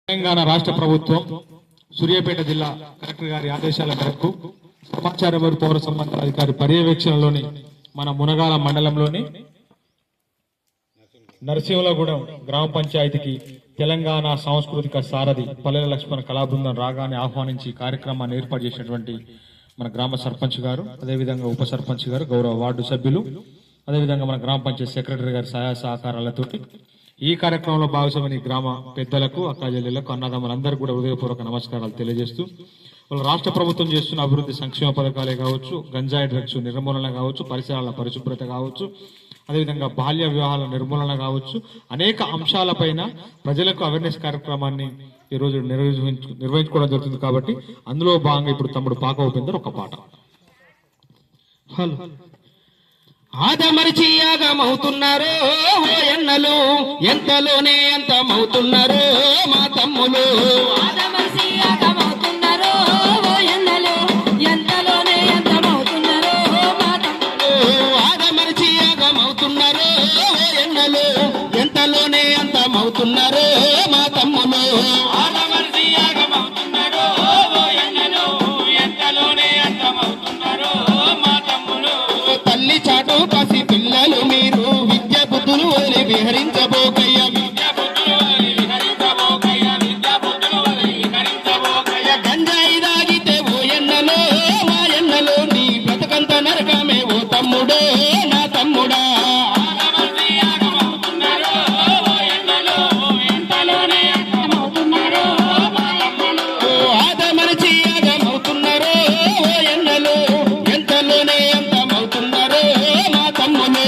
తెలంగాణ రాష్ట్ర ప్రభుత్వం సూర్యాపేట జిల్లా కలెక్టర్ గారి ఆదేశాల మేరకు సమాచార మరియు పౌర సంబంధాల అధికారి పర్యవేక్షణలోని మన మునగాల మండలంలోని నరసింహలగూడెం గ్రామ పంచాయతీకి తెలంగాణ సాంస్కృతిక సారథి పల్లెల లక్ష్మణ కళాబృందం రాగానే ఆహ్వానించి కార్యక్రమాన్ని ఏర్పాటు చేసినటువంటి మన గ్రామ సర్పంచ్ గారు, అదేవిధంగా ఉప సర్పంచ్ గారు, గౌరవ వార్డు సభ్యులు, అదేవిధంగా మన గ్రామ పంచాయతీ సెక్రటరీ గారి సహాయ సహకారాలతోటి ఈ కార్యక్రమంలో భాగస్వామి గ్రామ పెద్దలకు, అక్కాజల్లులకు, అన్నదమ్ములందరూ కూడా హృదయపూర్వక నమస్కారాలు తెలియజేస్తూ వాళ్ళు రాష్ట్ర ప్రభుత్వం చేస్తున్న అభివృద్ధి సంక్షేమ పథకాలే కావచ్చు, గంజాయి డ్రగ్స్ నిర్మూలన కావచ్చు, పరిసరాల పరిశుభ్రత కావచ్చు, అదేవిధంగా బాల్య వివాహాల నిర్మూలన కావచ్చు, అనేక అంశాలపైన ప్రజలకు అవేర్నెస్ కార్యక్రమాన్ని ఈ రోజు నిర్వహించుకోవడం జరుగుతుంది. కాబట్టి అందులో భాగంగా ఇప్పుడు తమ్ముడు పాక ఉపేందర్ ఒక పాట. హలో ఆదమరిచి యాగమవుతున్నారు ఓ ఎన్నలు, ఎంతలోనే అంతమవుతున్నారు మా తమ్ములు. ఆదమరిచి యాగమవుతున్నారు ఓ ఎన్నలు, ఎంతలోనే అంతమవుతున్నారు మా తమ్ములు. ఆదమరిచి యాగమవుతున్నారు ఓ ఎన్నలు, ఎంతలోనే అంతమవుతున్నారు మా తమ్ములు. ఆదమరిచి యాగమవుతున్నారు ఓ ఎన్నలు, ఎంతలోనే అంతమవుతున్నారు మా తమ్ములు. తల్లి చాటు పసి పిల్లలు మీరు విద్య బుద్ధులు వదిలి విహరించబోకయ్య, విద్యా బుద్ధులు వదిలి విహరించబోకయ్య, విద్యా బుద్ధులు వదిలి విహరించబోకయ్య. గంజాయి దాగితే ఓ ఎన్నలో మా ఎన్నలో నీ బ్రతకంత నరకమే ఓ తమ్ముడో నా తమ్ముడా. ఆదమరిచి యాగమవుతున్నారు ఓ ఎన్నలు, ఎంతలోనే అంతమవుతున్నారు మా తమ్ములు. ఆదమరిచి యాగమవుతున్నారు ఓ ఎన్నలో, ఎంతలోనే అంతమవుతున్నారు మా తమ్ములు.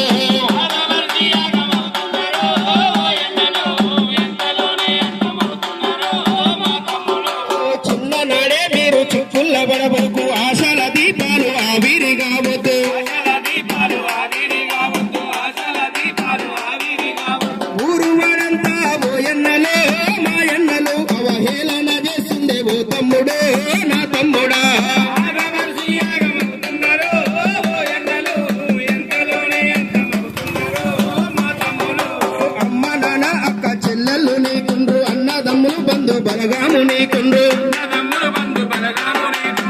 ఆదమరిచి యాగమవుతున్నారు ఓ ఎన్నలు, ఎంతలోనే అంతమవుతున్నారు మా తమ్ములు. చిన్ననాడే మీరు చుక్కుల్ల పడబోకు, ఆశల దీపాలు ఆవిరి కావద్దు. ఆశల దీపాలు ఆవిరి కావద్దు, ఆశల దీపాలు ఆవిరి కావద్దు. ఊరు వాడంతా ఓ ఎన్నలో మా ఎన్నలు అవహేళన చేస్తుండే ఓ తమ్ముడో నా తమ్ముడా. ఆదమరిచి యాగమవుతున్నారు ఓ ఎన్నలు, ఎంతలోనే అంతమవుతున్నారు మా తమ్ములు. అమ్మ నాన్న అక్క చెల్లెళ్ళు నీకుండ్రు, అన్నదమ్ములు బంధు బలగాము నీకుండ్రు. తమ్ముడు బంధు బలగాము నీకు,